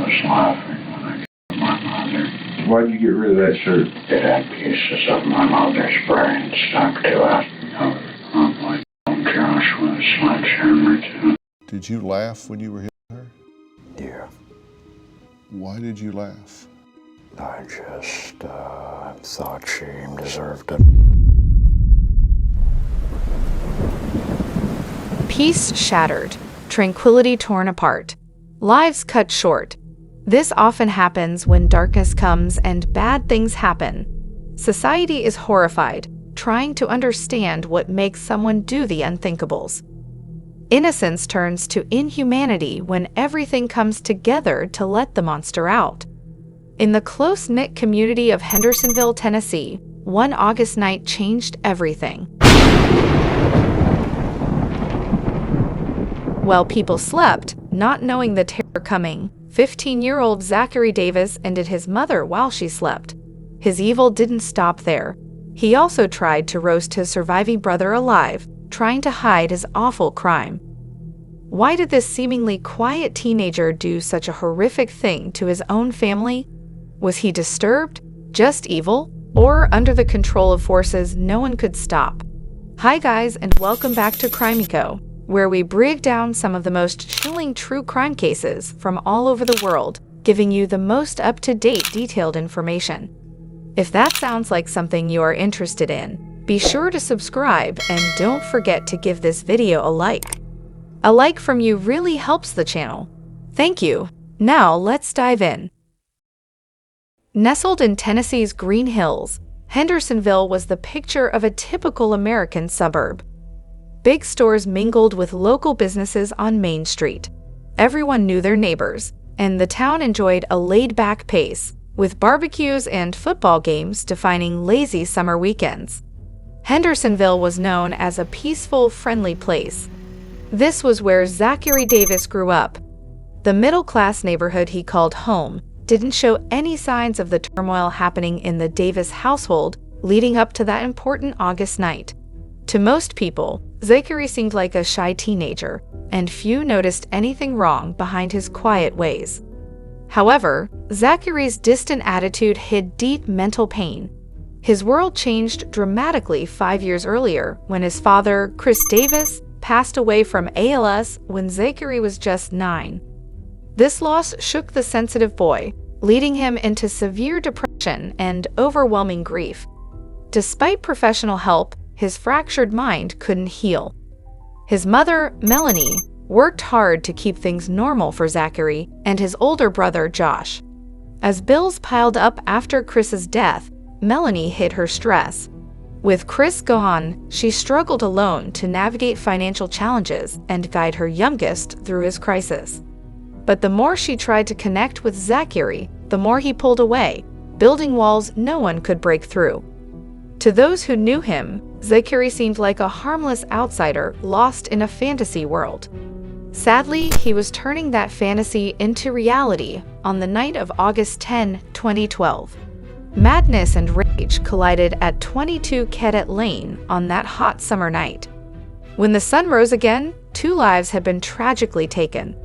was laughing when I killed my mother. Why'd you get rid of that shirt? It had pieces of my mother's brain stuck to it. I killed Josh with a sledgehammer too. Did you laugh when you were hitting her? Yeah. Why did you laugh? I just thought she deserved it. Peace shattered, tranquility torn apart, lives cut short. This often happens when darkness comes and bad things happen. Society is horrified, trying to understand what makes someone do the unthinkables. Innocence turns to inhumanity when everything comes together to let the monster out. In the close-knit community of Hendersonville, Tennessee, one August night changed everything. While people slept, not knowing the terror coming, 15-year-old Zachary Davis ended his mother while she slept. His evil didn't stop there. He also tried to roast his surviving brother alive, trying to hide his awful crime. Why did this seemingly quiet teenager do such a horrific thing to his own family? Was he disturbed, just evil, or under the control of forces no one could stop? Hi guys, and welcome back to Crimeco, where we break down some of the most chilling true crime cases from all over the world, giving you the most up-to-date detailed information. If that sounds like something you are interested in, be sure to subscribe and don't forget to give this video a like. A like from you really helps the channel. Thank you. Now let's dive in. Nestled in Tennessee's Green Hills, Hendersonville was the picture of a typical American suburb. Big stores mingled with local businesses on Main Street. Everyone knew their neighbors, and the town enjoyed a laid-back pace, with barbecues and football games defining lazy summer weekends. Hendersonville was known as a peaceful, friendly place. This was where Zachary Davis grew up. The middle-class neighborhood he called home didn't show any signs of the turmoil happening in the Davis household leading up to that important August night. To most people, Zachary seemed like a shy teenager, and few noticed anything wrong behind his quiet ways. However, Zachary's distant attitude hid deep mental pain. His world changed dramatically 5 years earlier when his father, Chris Davis, passed away from ALS when Zachary was just 9. This loss shook the sensitive boy, leading him into severe depression and overwhelming grief. Despite professional help, his fractured mind couldn't heal. His mother, Melanie, worked hard to keep things normal for Zachary and his older brother, Josh. As bills piled up after Chris's death, Melanie hid her stress. With Chris gone, she struggled alone to navigate financial challenges and guide her youngest through his crisis. But the more she tried to connect with Zachary, the more he pulled away, building walls no one could break through. To those who knew him, Zachary seemed like a harmless outsider lost in a fantasy world. Sadly, he was turning that fantasy into reality on the night of August 10, 2012. Madness and rage collided at 22 Cadet Lane on that hot summer night. When the sun rose again, 2 lives had been tragically taken.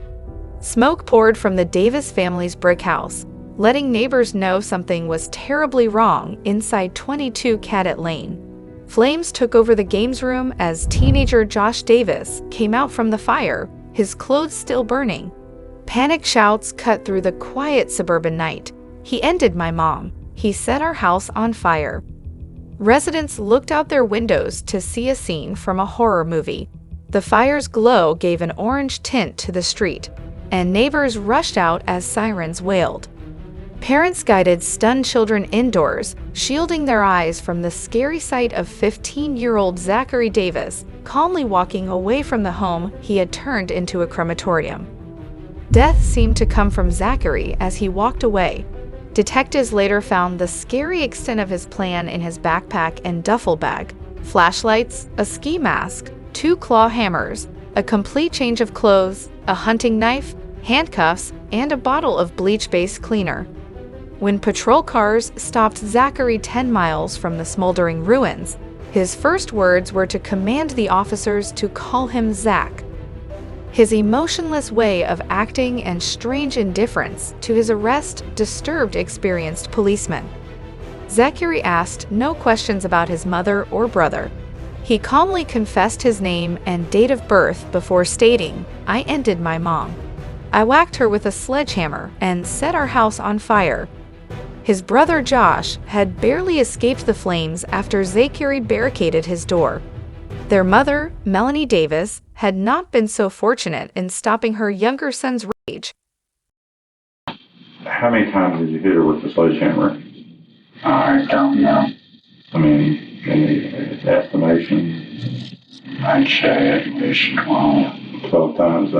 Smoke poured from the Davis family's brick house, letting neighbors know something was terribly wrong inside 22 Cadet Lane. Flames took over the games room as teenager Josh Davis came out from the fire, his clothes still burning. Panic shouts cut through the quiet suburban night. "He ended my mom. He set our house on fire." Residents looked out their windows to see a scene from a horror movie. The fire's glow gave an orange tint to the street, and neighbors rushed out as sirens wailed. Parents guided stunned children indoors, shielding their eyes from the scary sight of 15-year-old Zachary Davis calmly walking away from the home he had turned into a crematorium. Death seemed to come from Zachary as he walked away. Detectives later found the scary extent of his plan in his backpack and duffel bag: flashlights, a ski mask, 2 claw hammers, a complete change of clothes, a hunting knife, handcuffs, and a bottle of bleach-based cleaner. When patrol cars stopped Zachary 10 miles from the smoldering ruins, his first words were to command the officers to call him Zach. His emotionless way of acting and strange indifference to his arrest disturbed experienced policemen. Zachary asked no questions about his mother or brother. He calmly confessed his name and date of birth before stating, "I ended my mom. I whacked her with a sledgehammer and set our house on fire." His brother Josh had barely escaped the flames after Zachary barricaded his door. Their mother, Melanie Davis, had not been so fortunate in stopping her younger son's rage. How many times did you hit her with the sledgehammer? I don't know. I mean, any estimation? I'd say at least 12 12 times.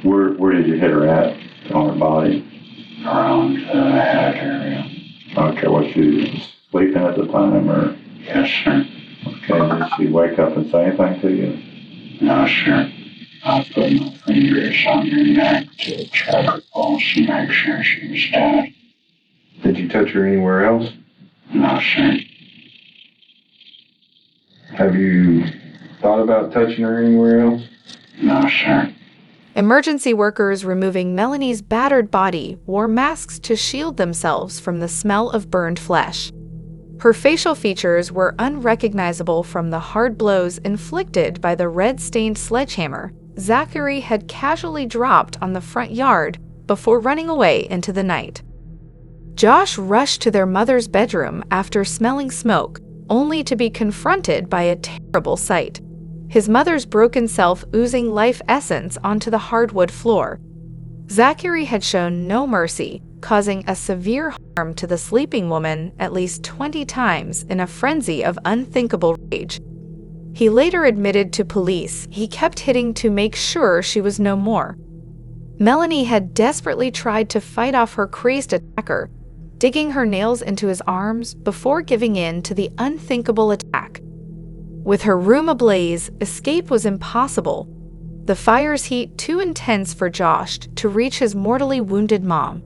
Where did you hit her at on her body? around the head area. Okay, was she sleeping at the time, or? Yes, sir. Okay, did she wake up and say anything to you? No, sir. I put my fingers on her neck to try to pulse and make sure she was dead. Did you touch her anywhere else? No, sir. Have you thought about touching her anywhere else? No, sir. Emergency workers removing Melanie's battered body wore masks to shield themselves from the smell of burned flesh. Her facial features were unrecognizable from the hard blows inflicted by the red-stained sledgehammer Zachary had casually dropped on the front yard before running away into the night. Josh rushed to their mother's bedroom after smelling smoke, only to be confronted by a terrible sight: his mother's broken self oozing life essence onto the hardwood floor. Zachary had shown no mercy, causing a severe harm to the sleeping woman at least 20 times in a frenzy of unthinkable rage. He later admitted to police he kept hitting to make sure she was no more. Melanie had desperately tried to fight off her crazed attacker, digging her nails into his arms before giving in to the unthinkable attack. With her room ablaze, escape was impossible, the fire's heat too intense for Josh to reach his mortally wounded mom.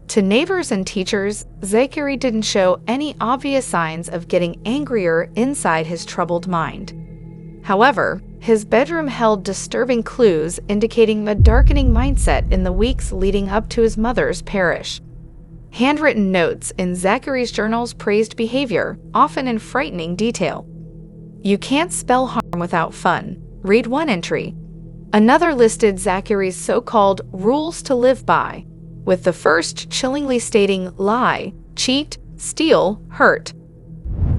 To neighbors and teachers, Zachary didn't show any obvious signs of getting angrier inside his troubled mind. However, his bedroom held disturbing clues indicating a darkening mindset in the weeks leading up to his mother's parish. Handwritten notes in Zachary's journals praised behavior, often in frightening detail. "You can't spell harm without fun," read one entry. Another listed Zachary's so-called rules to live by, with the first chillingly stating lie, cheat, steal, hurt.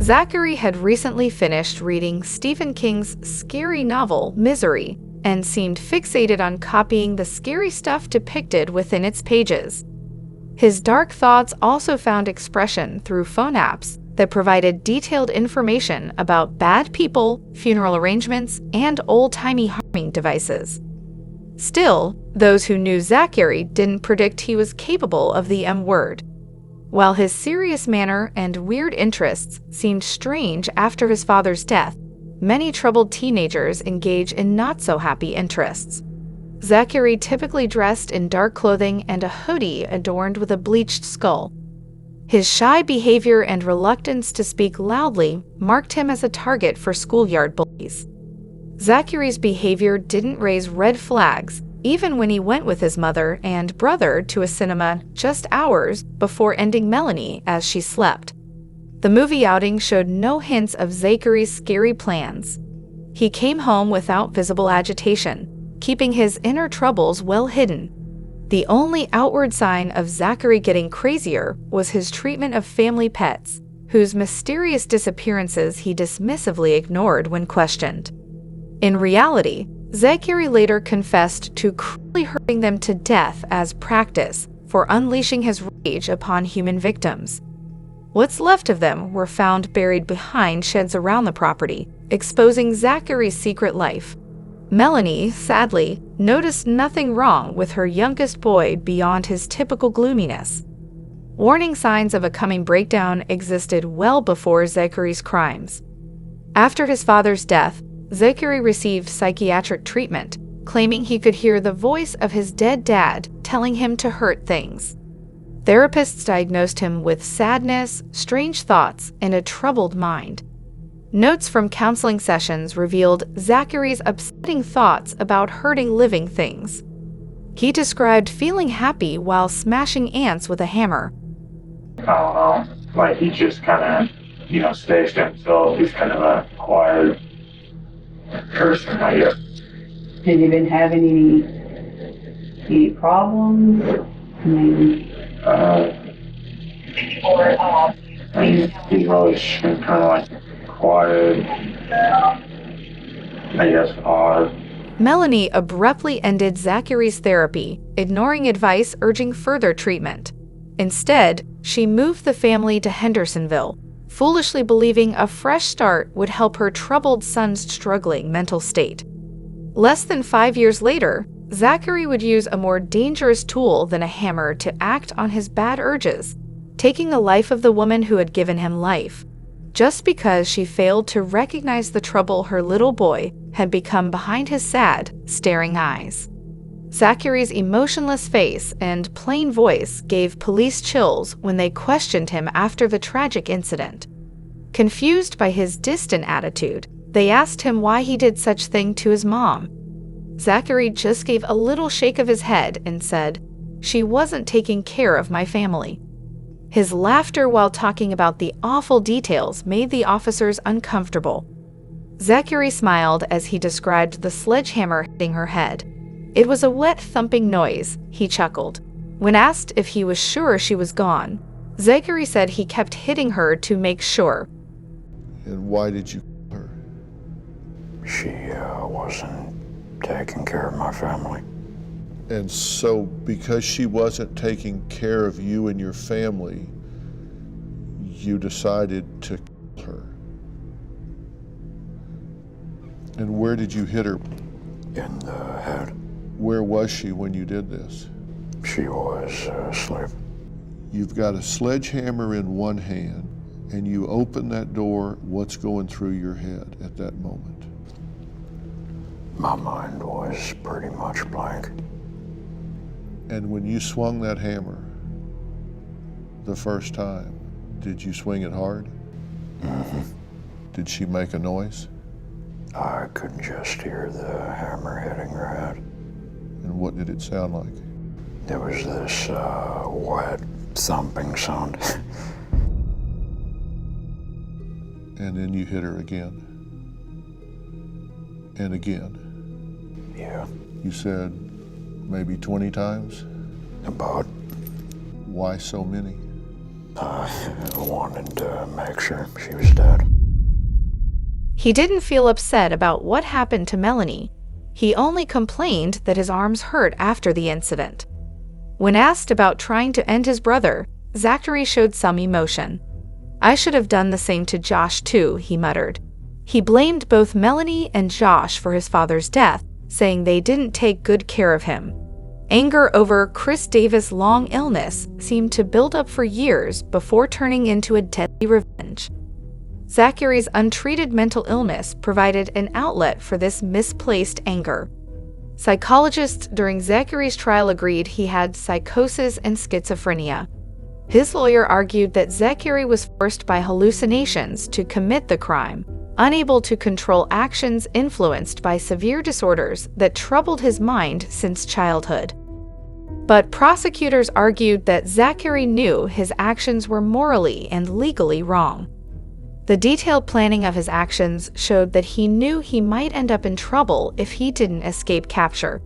Zachary had recently finished reading Stephen King's scary novel, Misery, and seemed fixated on copying the scary stuff depicted within its pages. His dark thoughts also found expression through phone apps that provided detailed information about bad people, funeral arrangements, and old-timey harming devices. Still, those who knew Zachary didn't predict he was capable of the M-word. While his serious manner and weird interests seemed strange after his father's death, many troubled teenagers engage in not-so-happy interests. Zachary typically dressed in dark clothing and a hoodie adorned with a bleached skull. His shy behavior and reluctance to speak loudly marked him as a target for schoolyard bullies. Zachary's behavior didn't raise red flags, even when he went with his mother and brother to a cinema just hours before ending Melanie as she slept. The movie outing showed no hints of Zachary's scary plans. He came home without visible agitation, keeping his inner troubles well hidden. The only outward sign of Zachary getting crazier was his treatment of family pets, whose mysterious disappearances he dismissively ignored when questioned. In reality, Zachary later confessed to cruelly hurting them to death as practice for unleashing his rage upon human victims. What's left of them were found buried behind sheds around the property, exposing Zachary's secret life. Melanie, sadly, noticed nothing wrong with her youngest boy beyond his typical gloominess. Warning signs of a coming breakdown existed well before Zachary's crimes. After his father's death, Zachary received psychiatric treatment, claiming he could hear the voice of his dead dad telling him to hurt things. Therapists diagnosed him with sadness, strange thoughts, and a troubled mind. Notes from counseling sessions revealed Zachary's upsetting thoughts about hurting living things. He described feeling happy while smashing ants with a hammer. I don't know. Like, he just kind of, stays to himself. He's kind of a quiet person, I guess. Have you been having any problems? I mean, he's always been kind of like quiet, I guess, odd. Melanie abruptly ended Zachary's therapy, ignoring advice urging further treatment. Instead, she moved the family to Hendersonville, foolishly believing a fresh start would help her troubled son's struggling mental state. Less than 5 years later, Zachary would use a more dangerous tool than a hammer to act on his bad urges, taking the life of the woman who had given him life, just because she failed to recognize the trouble her little boy had become behind his sad, staring eyes. Zachary's emotionless face and plain voice gave police chills when they questioned him after the tragic incident. Confused by his distant attitude, they asked him why he did such thing to his mom. Zachary just gave a little shake of his head and said, "She wasn't taking care of my family." His laughter while talking about the awful details made the officers uncomfortable. Zachary smiled as he described the sledgehammer hitting her head. It was a wet thumping noise, he chuckled. When asked if he was sure she was gone, Zachary said he kept hitting her to make sure. And why did you kill her? She wasn't taking care of my family. And so, because she wasn't taking care of you and your family, you decided to kill her. And where did you hit her? In the head. Where was she when you did this? She was asleep. You've got a sledgehammer in one hand, and you open that door. What's going through your head at that moment? My mind was pretty much blank. And when you swung that hammer the first time, did you swing it hard? Mm-hmm. Did she make a noise? I could just hear the hammer hitting her head. And what did it sound like? There was this wet thumping sound. And then you hit her again. And again. Yeah. You said maybe 20 times? About. Why so many? I wanted to make sure she was dead. He didn't feel upset about what happened to Melanie. He only complained that his arms hurt after the incident. When asked about trying to end his brother, Zachary showed some emotion. "I should have done the same to Josh too," he muttered. He blamed both Melanie and Josh for his father's death, saying they didn't take good care of him. Anger over Chris Davis' long illness seemed to build up for years before turning into a deadly revenge. Zachary's untreated mental illness provided an outlet for this misplaced anger. Psychologists during Zachary's trial agreed he had psychosis and schizophrenia. His lawyer argued that Zachary was forced by hallucinations to commit the crime, unable to control actions influenced by severe disorders that troubled his mind since childhood. But prosecutors argued that Zachary knew his actions were morally and legally wrong. The detailed planning of his actions showed that he knew he might end up in trouble if he didn't escape capture.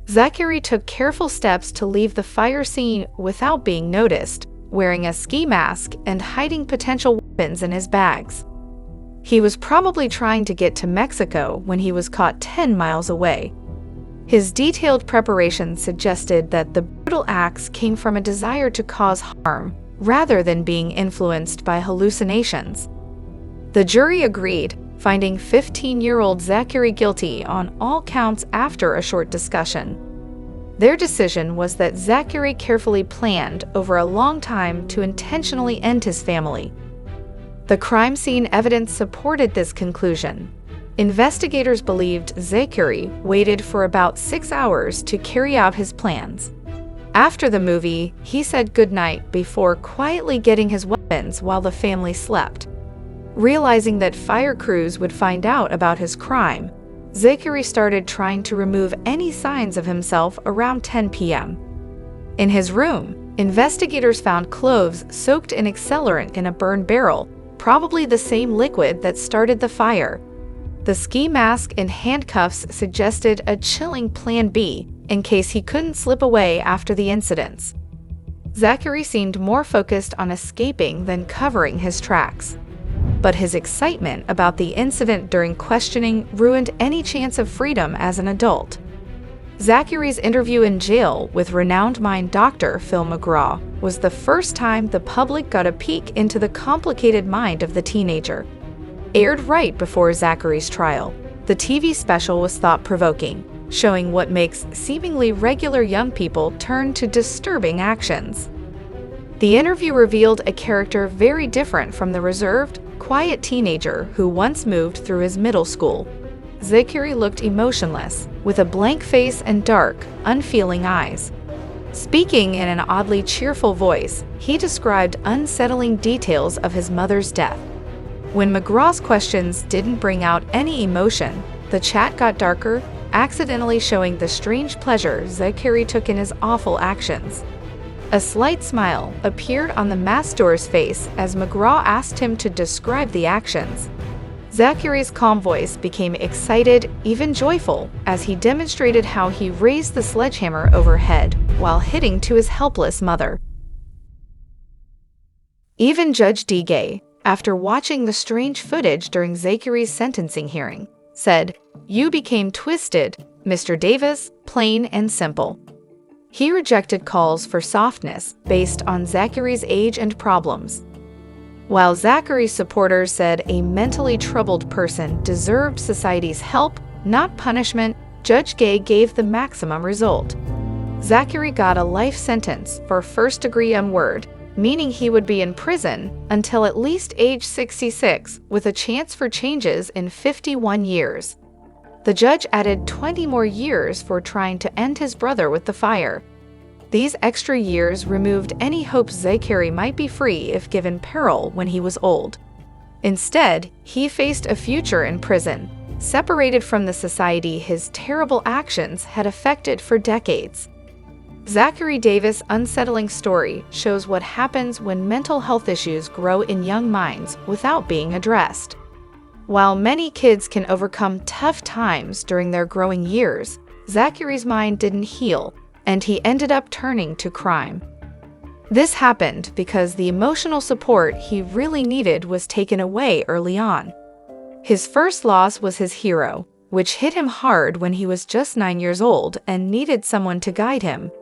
Zachary took careful steps to leave the fire scene without being noticed, wearing a ski mask and hiding potential weapons in his bags. He was probably trying to get to Mexico when he was caught 10 miles away. His detailed preparation suggested that the brutal acts came from a desire to cause harm, rather than being influenced by hallucinations. The jury agreed, finding 15-year-old Zachary guilty on all counts after a short discussion. Their decision was that Zachary carefully planned over a long time to intentionally end his family. The crime scene evidence supported this conclusion. Investigators believed Zachary waited for about 6 hours to carry out his plans. After the movie, he said goodnight before quietly getting his weapons while the family slept. Realizing that fire crews would find out about his crime, Zachary started trying to remove any signs of himself around 10 p.m. In his room, investigators found cloves soaked in accelerant in a burned barrel, probably the same liquid that started the fire. The ski mask and handcuffs suggested a chilling plan B in case he couldn't slip away after the incidents. Zachary seemed more focused on escaping than covering his tracks. But his excitement about the incident during questioning ruined any chance of freedom as an adult. Zachary's interview in jail with renowned mind doctor Phil McGraw was the first time the public got a peek into the complicated mind of the teenager. Aired right before Zachary's trial, the TV special was thought-provoking, showing what makes seemingly regular young people turn to disturbing actions. The interview revealed a character very different from the reserved, quiet teenager who once moved through his middle school. Zachary looked emotionless, with a blank face and dark, unfeeling eyes. Speaking in an oddly cheerful voice, he described unsettling details of his mother's death. When McGraw's questions didn't bring out any emotion, the chat got darker, accidentally showing the strange pleasure Zachary took in his awful actions. A slight smile appeared on the masked-door's face as McGraw asked him to describe the actions. Zachary's calm voice became excited, even joyful, as he demonstrated how he raised the sledgehammer overhead while hitting to his helpless mother. Even Judge D. Gay, after watching the strange footage during Zachary's sentencing hearing, said, "You became twisted, Mr. Davis, plain and simple." He rejected calls for softness based on Zachary's age and problems. While Zachary's supporters said a mentally troubled person deserved society's help, not punishment, Judge Gay gave the maximum result. Zachary got a life sentence for first-degree unword, meaning he would be in prison until at least age 66, with a chance for changes in 51 years. The judge added 20 more years for trying to end his brother with the fire. These extra years removed any hope Zachary might be free if given parole when he was old. Instead, he faced a future in prison, separated from the society his terrible actions had affected for decades. Zachary Davis' unsettling story shows what happens when mental health issues grow in young minds without being addressed. While many kids can overcome tough times during their growing years, Zachary's mind didn't heal, and he ended up turning to crime. This happened because the emotional support he really needed was taken away early on. His first loss was his hero, which hit him hard when he was just 9 years old and needed someone to guide him.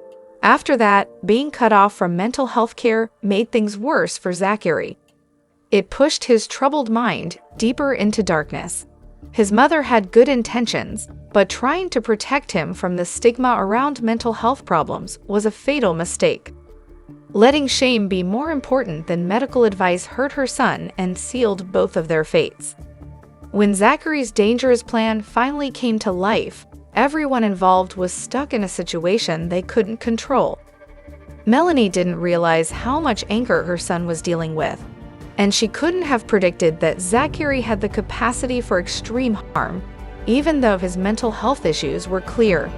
After that, being cut off from mental health care made things worse for Zachary. It pushed his troubled mind deeper into darkness. His mother had good intentions, but trying to protect him from the stigma around mental health problems was a fatal mistake. Letting shame be more important than medical advice hurt her son and sealed both of their fates. When Zachary's dangerous plan finally came to life, everyone involved was stuck in a situation they couldn't control. Melanie didn't realize how much anger her son was dealing with, and she couldn't have predicted that Zachary had the capacity for extreme harm, even though his mental health issues were clear.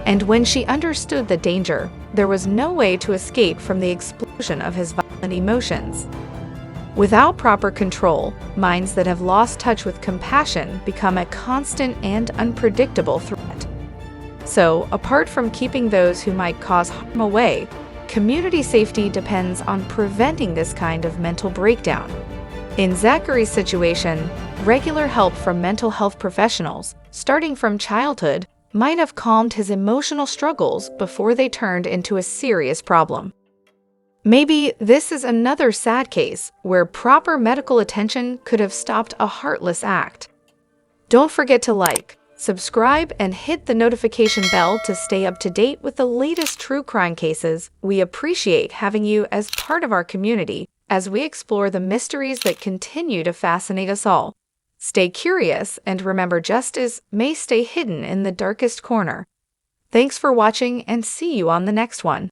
And when she understood the danger, there was no way to escape from the explosion of his violent emotions. Without proper control, minds that have lost touch with compassion become a constant and unpredictable threat. So, apart from keeping those who might cause harm away, community safety depends on preventing this kind of mental breakdown. In Zachary's situation, regular help from mental health professionals, starting from childhood, might have calmed his emotional struggles before they turned into a serious problem. Maybe this is another sad case where proper medical attention could have stopped a heartless act. Don't forget to like, subscribe, and hit the notification bell to stay up to date with the latest true crime cases. We appreciate having you as part of our community as we explore the mysteries that continue to fascinate us all. Stay curious and remember, justice may stay hidden in the darkest corner. Thanks for watching and see you on the next one.